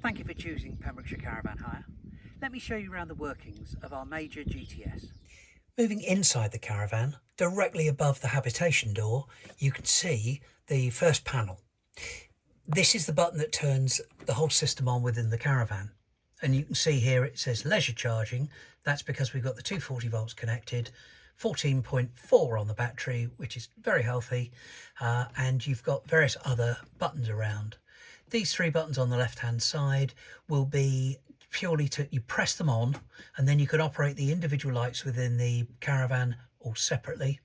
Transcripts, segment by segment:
Thank you for choosing Pembrokeshire Caravan Hire. Let me show you around the workings of our major GTS. Moving inside the caravan, directly above the habitation door, you can see the first panel. This is the button that turns the whole system on within the caravan. And you can see here it says leisure charging. That's because we've got the 240 volts connected, 14.4 on the battery, which is very healthy, and you've got various other buttons around. These three buttons on the left hand side will be purely to, you press them on and then you can operate the individual lights within the caravan all separately.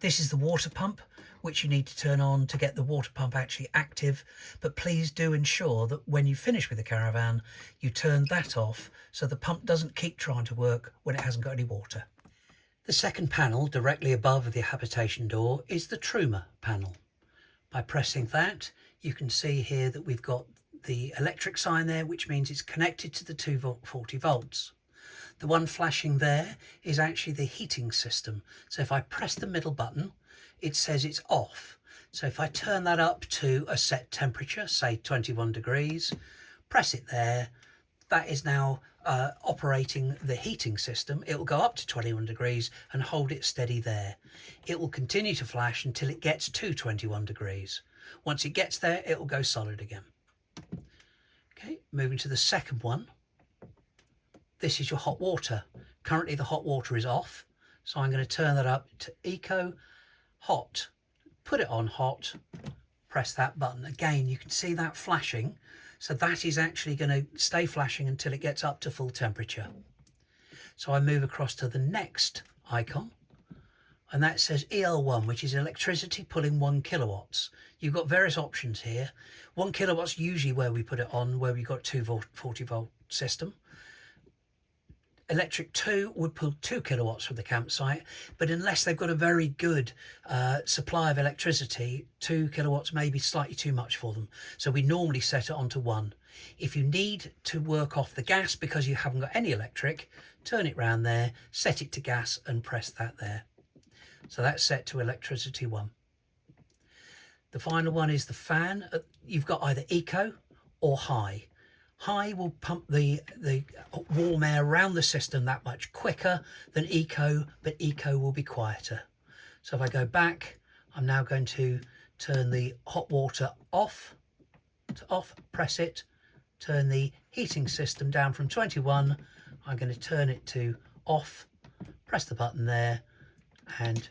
This is the water pump, which you need to turn on to get the water pump actually active, but please do ensure that when you finish with the caravan you turn that off so the pump doesn't keep trying to work when it hasn't got any water. The second panel directly above the habitation door is the Truma panel. By pressing that, you can see here that we've got the electric sign there, which means it's connected to the 240 volts. The one flashing there is actually the heating system. So if I press the middle button, it says it's off. So if I turn that up to a set temperature, say 21 degrees, press it there, that is now operating the heating system. It will go up to 21 degrees and hold it steady there. It will continue to flash until it gets to 21 degrees. Once it gets there, it will go solid again. Okay, moving to the second one. This is your hot water. Currently the hot water is off, so I'm going to turn that up to Eco Hot. Put it on hot, press that button. Again, you can see that flashing. So that is actually going to stay flashing until it gets up to full temperature. So I move across to the next icon, and that says EL1, which is electricity pulling 1 kilowatts. You've got various options here. 1 kilowatt's usually where we put it on, where we've got 240 volt system. Electric 2 would pull 2 kilowatts from the campsite, but unless they've got a very good supply of electricity, 2 kilowatts may be slightly too much for them. So we normally set it onto 1. If you need to work off the gas because you haven't got any electric, turn it round there, set it to gas and press that there. So that's set to electricity 1. The final one is the fan. You've got either eco or high. High will pump the warm air around the system that much quicker than eco, but eco will be quieter. So if I go back, I'm now going to turn the hot water off, press it, turn the heating system down from 21. I'm going to turn it to off, press the button there, and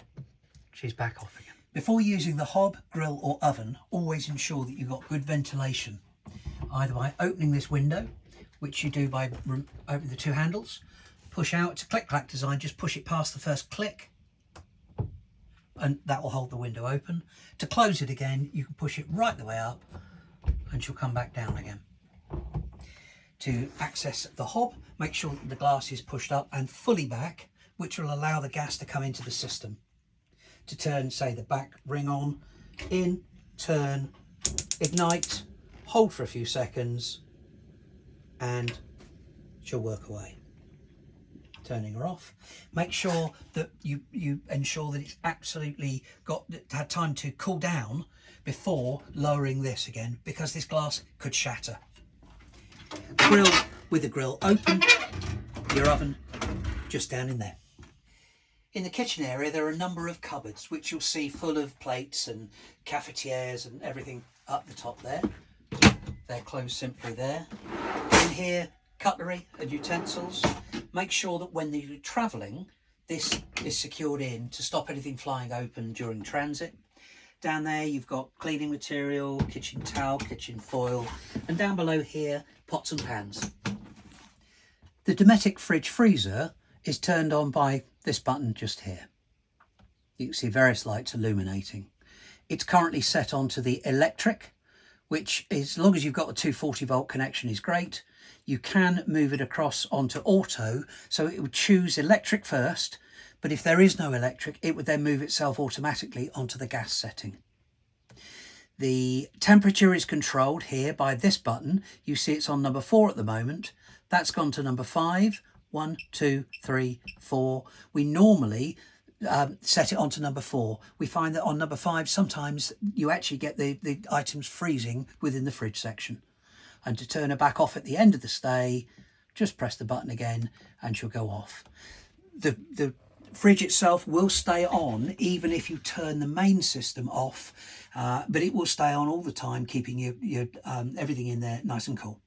she's back off again. Before using the hob, grill or oven, always ensure that you've got good ventilation, either by opening this window, which you do by opening the two handles, push out. It's a click-clack design, just push it past the first click and that will hold the window open. To close it again, you can push it right the way up and she'll come back down again. To access the hob, make sure that the glass is pushed up and fully back, which will allow the gas to come into the system. To turn, say, the back ring on, in, turn, ignite, hold for a few seconds and she'll work away. Turning her off. Make sure that you ensure that it's absolutely had time to cool down before lowering this again, because this glass could shatter. Grill with the grill open, your oven just down in there. In the kitchen area there are a number of cupboards which you'll see full of plates and cafetières and everything up the top there. They're closed simply there. In here, cutlery and utensils. Make sure that when you're travelling, this is secured in to stop anything flying open during transit. Down there you've got cleaning material, kitchen towel, kitchen foil, and down below here, pots and pans. The Dometic fridge freezer is turned on by this button just here. You can see various lights illuminating. It's currently set onto the electric, which is, as long as you've got a 240 volt connection, is great. You can move it across onto auto, so it would choose electric first, but if there is no electric, it would then move itself automatically onto the gas setting. The temperature is controlled here by this button. You see it's on number 4 at the moment. That's gone to number 5. 1, 2, 3, 4. We normally set it onto number 4. We find that on number 5 sometimes you actually get the items freezing within the fridge section. And to turn her back off at the end of the stay, just press the button again and she'll go off. The fridge itself will stay on even if you turn the main system off, but it will stay on all the time, keeping your everything in there nice and cool.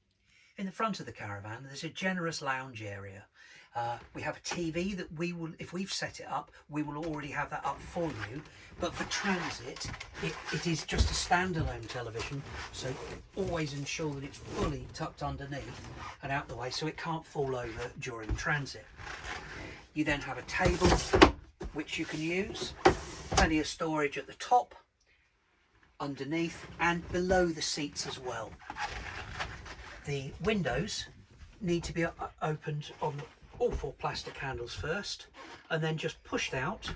In the front of the caravan, there's a generous lounge area. We have a TV that we will, if we've set it up, we will already have that up for you. But for transit, it is just a standalone television, so always ensure that it's fully tucked underneath and out the way so it can't fall over during transit. You then have a table which you can use, plenty of storage at the top, underneath and below the seats as well. The windows need to be opened on all 4 plastic handles first and then just pushed out,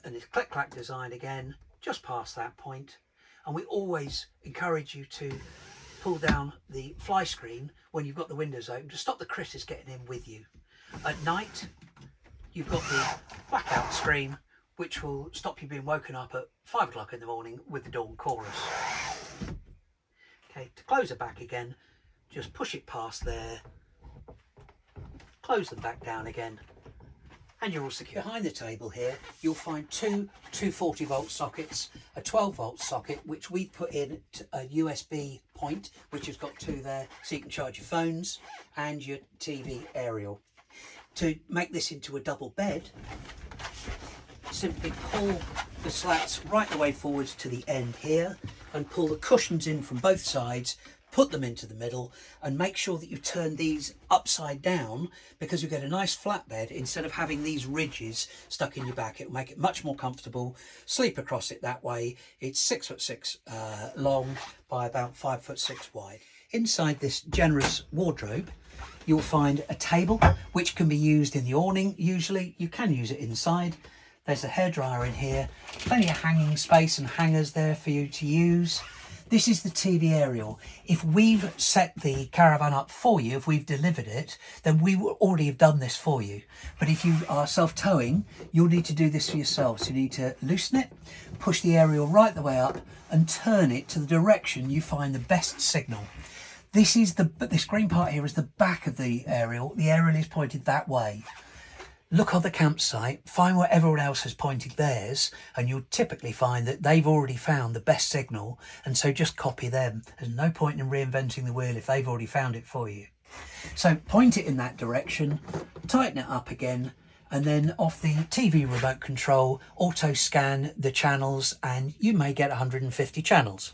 and it's click-clack design again just past that point. And we always encourage you to pull down the fly screen when you've got the windows open to stop the critters getting in with you. At night you've got the blackout screen which will stop you being woken up at 5 o'clock in the morning with the dawn chorus. Okay, to close it back again, just push it past there, close them back down again, and you're all secure. Behind the table here, you'll find two 240 volt sockets, a 12 volt socket, which we put in a USB point, which has got 2 there, so you can charge your phones and your TV aerial. To make this into a double bed, simply pull the slats right the way forwards to the end here and pull the cushions in from both sides, put them into the middle, and make sure that you turn these upside down because you get a nice flat bed instead of having these ridges stuck in your back. It will make it much more comfortable. Sleep across it that way. It's 6'6" long by about 5'6" wide. Inside this generous wardrobe, you'll find a table which can be used in the awning. Usually you can use it inside. There's a hairdryer in here, plenty of hanging space and hangers there for you to use. This is the TV aerial. If we've set the caravan up for you, if we've delivered it, then we will already have done this for you. But if you are self-towing, you'll need to do this for yourself. So you need to loosen it, push the aerial right the way up and turn it to the direction you find the best signal. This green part here is the back of the aerial. The aerial is pointed that way. Look on the campsite, find where everyone else has pointed theirs, and you'll typically find that they've already found the best signal, and so just copy them. There's no point in reinventing the wheel if they've already found it for you. So point it in that direction, tighten it up again, and then off the TV remote control, auto scan the channels, and you may get 150 channels.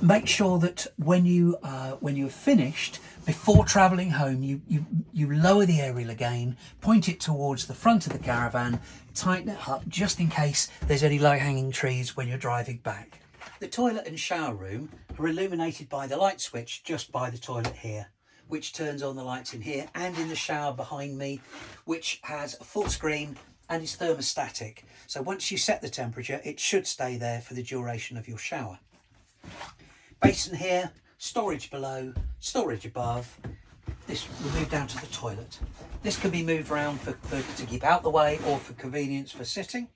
Make sure that when you're finished, before travelling home, you lower the aerial again, point it towards the front of the caravan, tighten it up just in case there's any low-hanging trees when you're driving back. The toilet and shower room are illuminated by the light switch just by the toilet here, which turns on the lights in here, and in the shower behind me, which has a full screen and is thermostatic. So once you set the temperature, it should stay there for the duration of your shower. Basin here, storage below, storage above. This will move down to the toilet. This can be moved around to keep out the way or for convenience for sitting.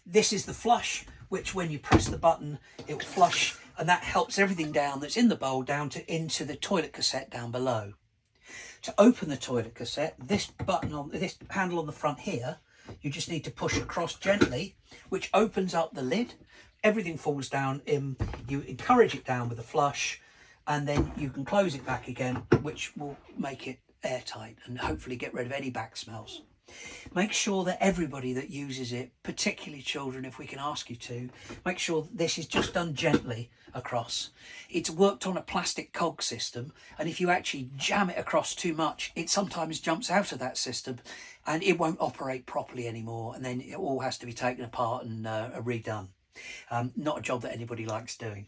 This is the flush, which when you press the button, it will flush, and that helps everything down that's in the bowl down into the toilet cassette down below. To open the toilet cassette, this handle on the front here, you just need to push across gently, which opens up the lid. Everything falls down in, you encourage it down with a flush, and then you can close it back again, which will make it airtight and hopefully get rid of any back smells. Make sure that everybody that uses it, particularly children if we can ask you to, make sure that this is just done gently across. It's worked on a plastic cog system, and if you actually jam it across too much, it sometimes jumps out of that system and it won't operate properly anymore, and then it all has to be taken apart and redone. Not a job that anybody likes doing.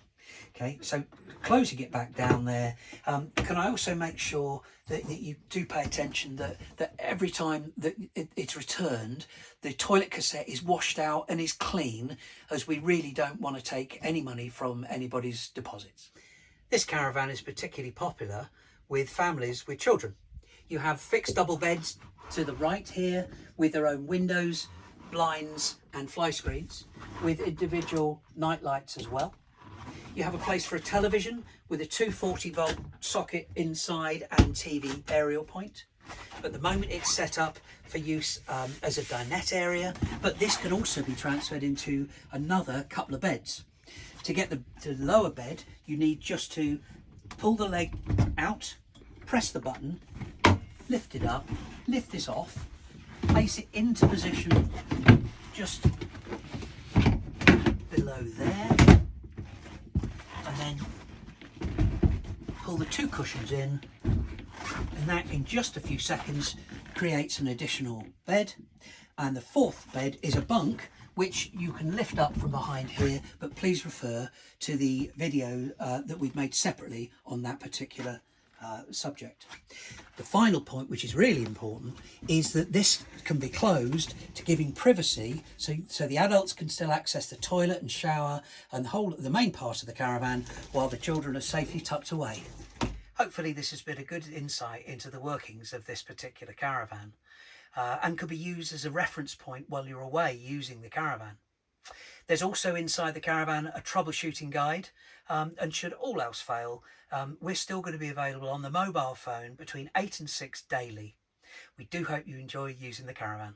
Okay, so closing it back down there, can I also make sure that you do pay attention that every time that it's returned, the toilet cassette is washed out and is clean, as we really don't want to take any money from anybody's deposits. This caravan is particularly popular with families with children. You have fixed double beds to the right here with their own windows, blinds and fly screens, with individual night lights as well. you have a place for a television with a 240-volt socket inside and TV aerial point. At the moment it's set up for use as a dinette area, but this can also be transferred into another couple of beds. To get to the lower bed, you need just to pull the leg out, press the button, lift it up, lift this off, place it into position just below there, and then pull the two cushions in, and that in just a few seconds creates an additional bed. And the fourth bed is a bunk which you can lift up from behind here, but please refer to the video that we've made separately on that particular subject. The final point, which is really important, is that this can be closed to giving privacy, so the adults can still access the toilet and shower and the main part of the caravan while the children are safely tucked away. Hopefully this has been a good insight into the workings of this particular caravan and could be used as a reference point while you're away using the caravan. There's also inside the caravan a troubleshooting guide, and should all else fail, we're still going to be available on the mobile phone between 8 and 6 daily. We do hope you enjoy using the caravan.